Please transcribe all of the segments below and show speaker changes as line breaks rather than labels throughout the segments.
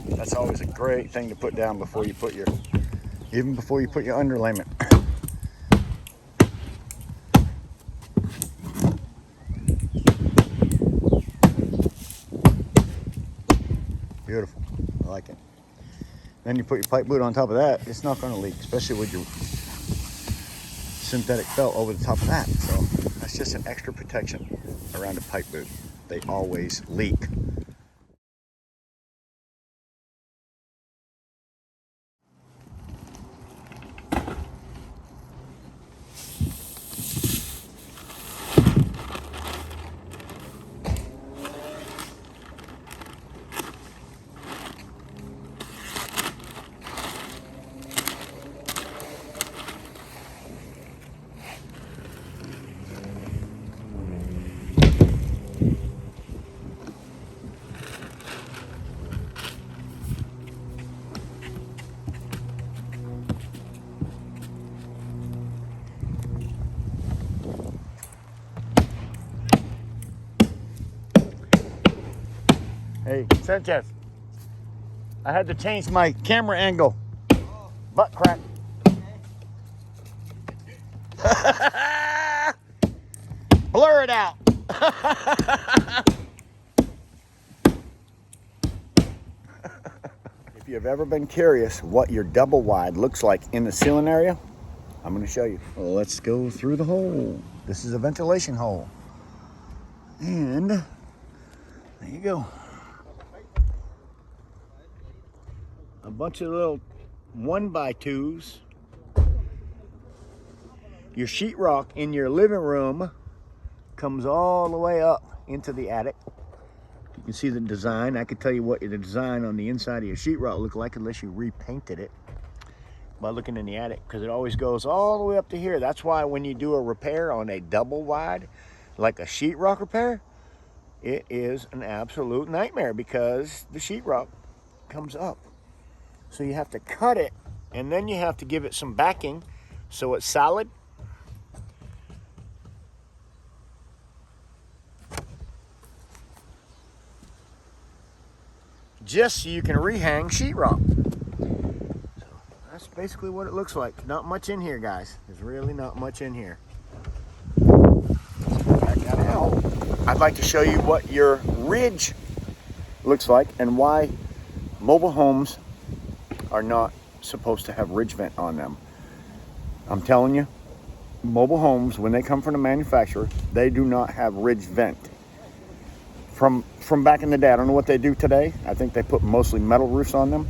That's always a great thing to put down before you put your, even before you put your underlayment. Beautiful, I like it. Then you put your pipe boot on top of that, it's not gonna leak, especially with your synthetic felt over the top of that. So that's just an extra protection around a pipe boot. They always leak. Hey, Sanchez, I had to change my camera angle. Butt crack. Blur it out. If you've ever been curious what your double wide looks like in the ceiling area, I'm going to show you. Well, let's go through the hole. This is a ventilation hole. And there you go. A bunch of little 1x2s. Your sheetrock in your living room comes all the way up into the attic. You can see the design. I could tell you what the design on the inside of your sheetrock looked like unless you repainted it by looking in the attic, because it always goes all the way up to here. That's why when you do a repair on a double wide, like a sheetrock repair, it is an absolute nightmare because the sheetrock comes up. So you have to cut it, and then you have to give it some backing so it's solid. Just so you can rehang sheetrock. So that's basically what it looks like. Not much in here, guys. There's really not much in here. Now, I'd like to show you what your ridge looks like and why mobile homes are not supposed to have Ridgevent on them. I'm telling you, mobile homes, when they come from the manufacturer, they do not have Ridgevent. From back in the day, I don't know what they do today. I think they put mostly metal roofs on them.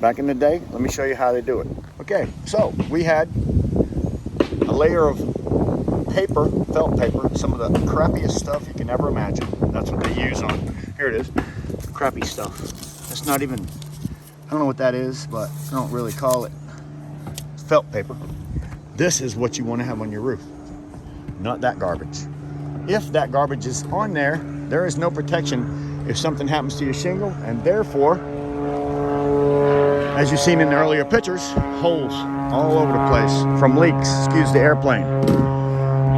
Back in the day, let me show you how they do it. Okay, so we had a layer of paper, felt paper, some of the crappiest stuff you can ever imagine. That's what they use on, here it is, crappy stuff. It's not even, I don't know what that is, but I don't really call it felt paper. This is what you want to have on your roof, not that garbage. If that garbage is on there, there is no protection if something happens to your shingle, and therefore, as you've seen in the earlier pictures, holes all over the place from leaks, excuse the airplane.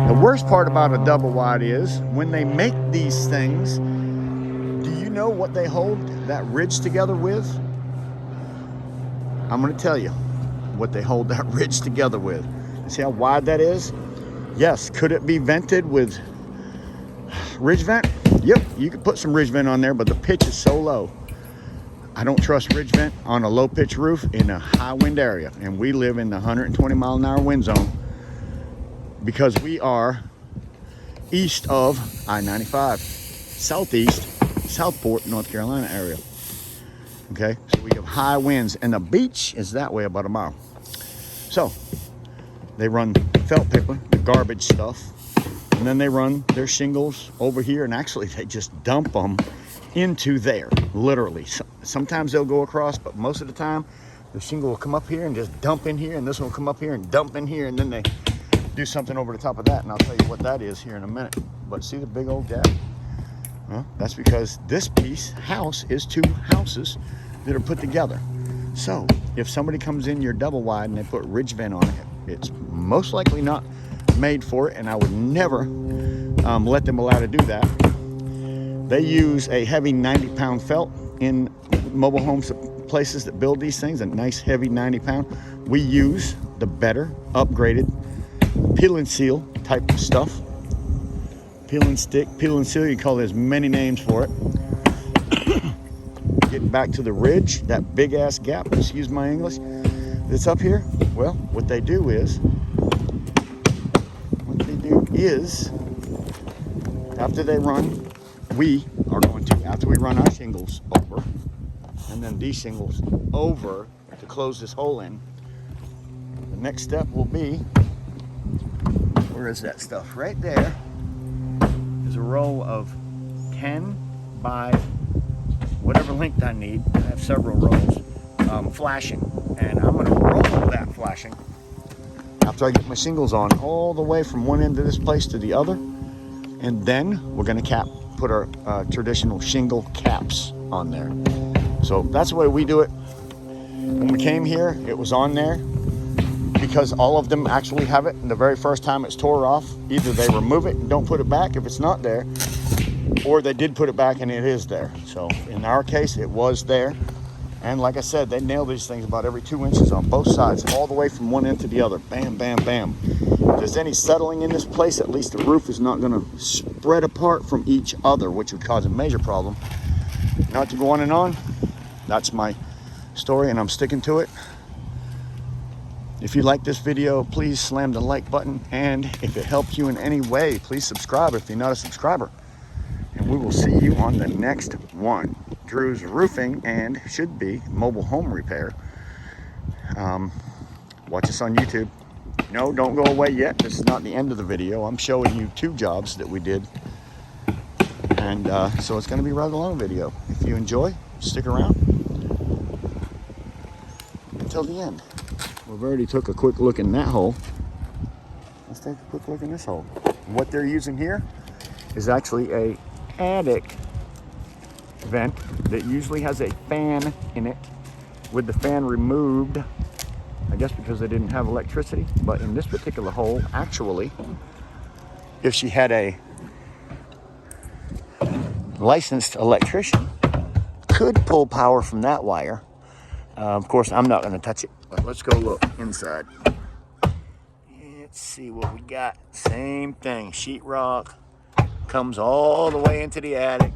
The worst part about a double wide is when they make these things, do you know what they hold that ridge together with? I'm going to tell you what they hold that ridge together with. See how wide that is? Yes. Could it be vented with Ridgevent? Yep, you could put some Ridgevent on there, but the pitch is so low. I don't trust Ridgevent on a low pitch roof in a high wind area, and we live in the 120 mile an hour wind zone because we are east of I-95, southeast Southport, North Carolina area. Okay, so we have high winds, and the beach is that way about a mile. So they run felt paper, the garbage stuff, and then they run their shingles over here, and actually they just dump them into there, literally. Sometimes they'll go across, but most of the time the shingle will come up here and just dump in here, and this one will come up here and dump in here, and then they do something over the top of that, and I'll tell you what that is here in a minute. But see the big old gap? Well, that's because this house is two houses that are put together. So if somebody comes in your double wide and they put Ridgevent on it, it's most likely not made for it, and I would never let them allow to do that. They use a heavy 90-pound felt in mobile home places that build these things, a nice heavy 90-pound. We use the better, upgraded peel and seal type of stuff. Peel and stick, peel and seal, you call there's many names for it. Getting back to the ridge, that big ass gap, excuse my English, that's up here. Well, what they do is, after they run, we are going to, after we run our shingles over, and then these shingles over to close this hole in, the next step will be, where is that stuff? Right there is a roll of 10 by whatever length I need. I have several rolls, flashing, and I'm going to roll that flashing after I get my shingles on all the way from one end of this place to the other, and then we're going to put our traditional shingle caps on there. So that's the way we do it. When we came here, it was on there because all of them actually have it, and the very first time it's tore off, either they remove it and don't put it back if it's not there, or they did put it back and it is there. So in our case, it was there. And like I said, they nail these things about every 2 inches on both sides, all the way from one end to the other. Bam, bam, bam. If there's any settling in this place, at least the roof is not going to spread apart from each other, which would cause a major problem. Not to go on and on, that's my story and I'm sticking to it. If you like this video, please slam the like button. And if it helped you in any way, please subscribe if you're not a subscriber. And we will see you on the next one. Drew's Roofing and should be mobile home repair. Watch us on YouTube. No, don't go away yet. This is not the end of the video. I'm showing you 2 jobs that we did. And so it's going to be a rather long video. If you enjoy, stick around until the end. We've already took a quick look in that hole. Let's take a quick look in this hole. What they're using here is actually a attic vent that usually has a fan in it, with the fan removed, I guess because they didn't have electricity. But in this particular hole, actually, if she had a licensed electrician, could pull power from that wire. Of course, I'm not going to touch it, but let's go look inside. Let's see what we got. Same thing, sheetrock, comes all the way into the attic.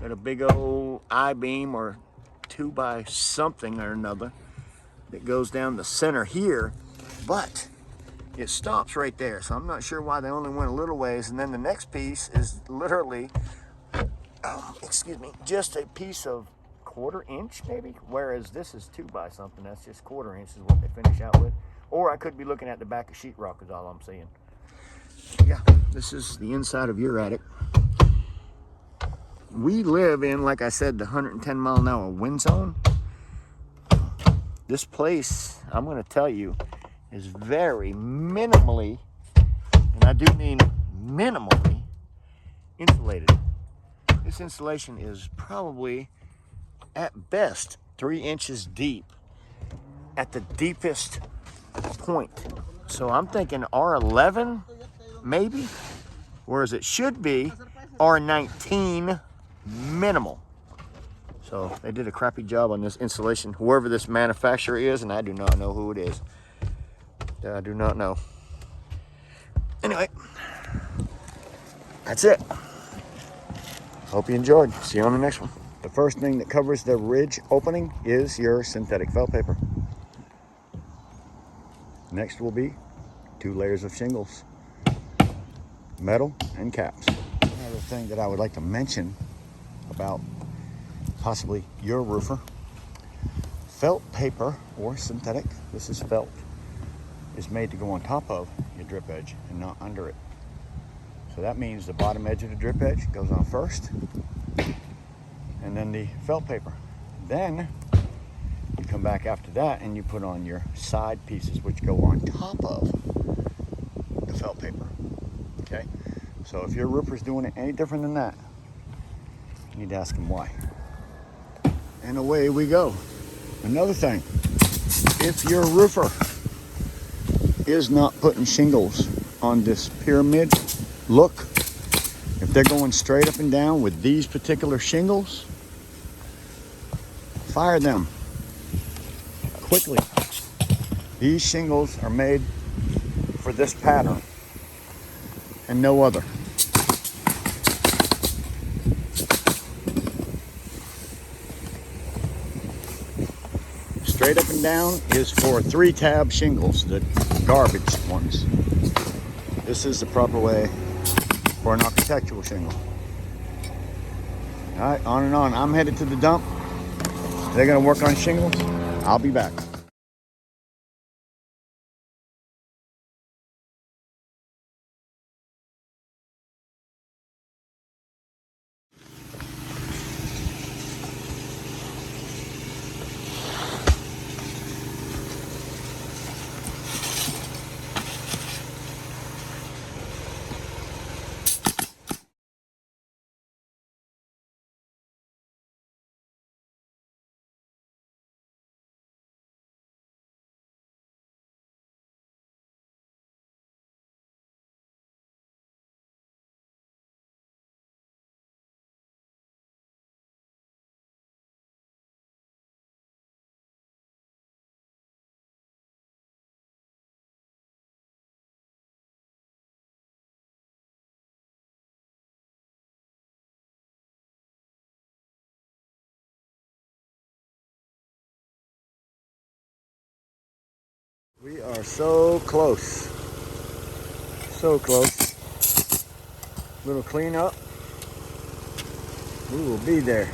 Got a big old I-beam or 2 by something or another that goes down the center here, but it stops right there. So I'm not sure why they only went a little ways. And then the next piece is literally, excuse me, just a piece of 1/4 inch maybe, whereas this is 2 by something. That's just 1/4 inch is what they finish out with. Or I could be looking at the back of sheetrock is all I'm seeing. Yeah, this is the inside of your attic. We live in, like I said, the 110-mile-an-hour wind zone. This place, I'm going to tell you, is very minimally, and I do mean minimally, insulated. This insulation is probably, at best, 3 inches deep at the deepest point. So I'm thinking R11, maybe, whereas it should be R19 minimal. So they did a crappy job on this insulation, whoever this manufacturer is, and I do not know who it is. I do not know. Anyway, that's it. Hope you enjoyed. See you on the next one. The first thing that covers the ridge opening is your synthetic felt paper. Next will be 2 layers of shingles, metal and caps. Another thing that I would like to mention about possibly your roofer, felt paper or synthetic, this is felt, is made to go on top of your drip edge and not under it. So that means the bottom edge of the drip edge goes on first, and then the felt paper. Then you come back after that and you put on your side pieces, which go on top of the felt paper. Okay, so if your roofer's doing it any different than that, you need to ask him why. And away we go. Another thing, if your roofer is not putting shingles on this pyramid look If they're going straight up and down with these particular shingles, fire them quickly. These shingles are made for this pattern and no other. Straight up and down is for 3-tab shingles, the garbage ones. This is the proper way for an architectural shingle. All right, on and on. I'm headed to the dump. They're gonna work on shingles. I'll be back. We are so close. So close. Little cleanup. We will be there.